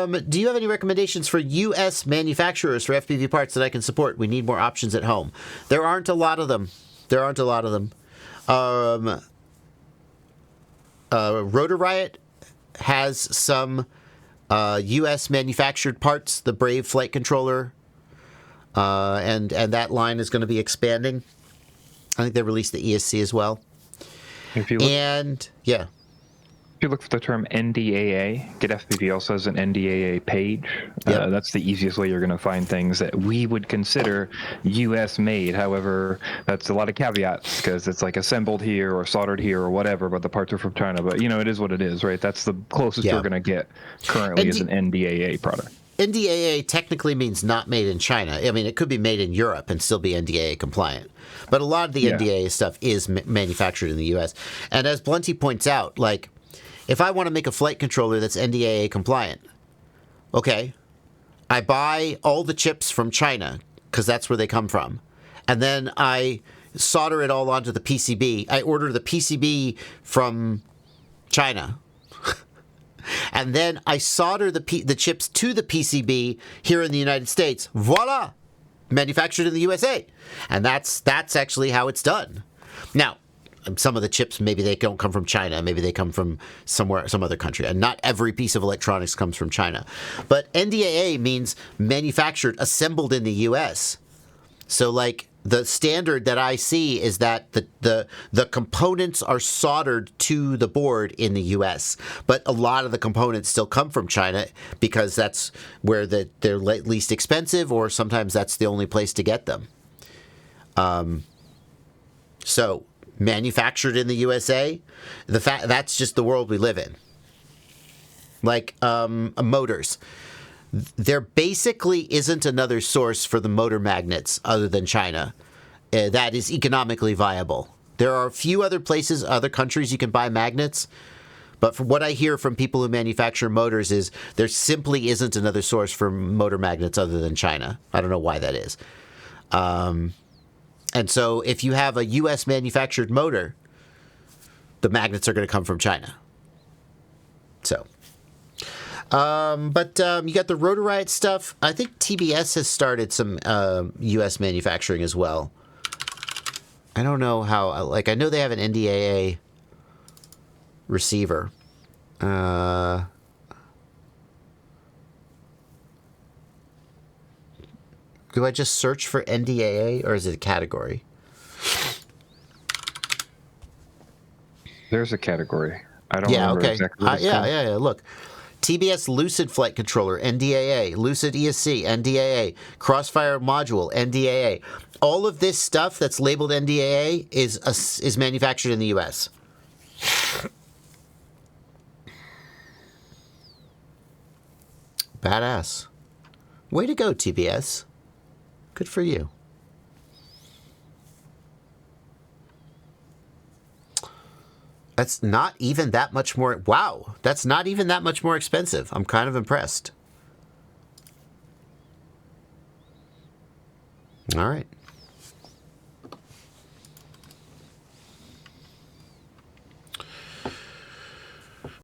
Do you have any recommendations for U.S. manufacturers for FPV parts that I can support? We need more options at home. There aren't a lot of them. Rotor Riot has some U.S. manufactured parts, the Brave flight controller, and that line is going to be expanding. I think they released the ESC as well. If you look for the term NDAA, Get FPV also has an NDAA page. Yep. That's the easiest way you're going to find things that we would consider U.S. made. However, that's a lot of caveats because it's like assembled here or soldered here or whatever, but the parts are from China. But, it is what it is, right? That's the closest you're going to get currently is an NDAA product. NDAA technically means not made in China. I mean, it could be made in Europe and still be NDAA compliant. But a lot of the NDAA stuff is manufactured in the U.S. And as Blunty points out, like, if I want to make a flight controller that's NDAA compliant, okay, I buy all the chips from China because that's where they come from. And then I solder it all onto the PCB. I order the PCB from China. And then I solder the chips to the PCB here in the United States. Voila! Manufactured in the USA. And that's actually how it's done. Now, some of the chips, maybe they don't come from China. Maybe they come from some other country. And not every piece of electronics comes from China. But NDAA means manufactured, assembled in the U.S. So, like, the standard that I see is that the components are soldered to the board in the U.S. But a lot of the components still come from China because that's where they're least expensive, or sometimes that's the only place to get them. So manufactured in the USA, that's just the world we live in. Like motors. There basically isn't another source for the motor magnets other than China that is economically viable. There are a few other places, other countries you can buy magnets, but from what I hear from people who manufacture motors is there simply isn't another source for motor magnets other than China. I don't know why that is. And so if you have a U.S. manufactured motor, the magnets are going to come from China. So... But you got the Rotor Riot stuff. I think TBS has started some U.S. manufacturing as well. I don't know how. Like, I know they have an NDAA receiver. Do I just search for NDAA, or is it a category? There's a category. I don't remember exactly what it's called. Yeah. Look. TBS Lucid Flight Controller, NDAA. Lucid ESC, NDAA. Crossfire Module, NDAA. All of this stuff that's labeled NDAA is manufactured in the U.S. Badass. Way to go, TBS. Good for you. That's not even that much more. Wow, that's not even that much more expensive. I'm kind of impressed. All right.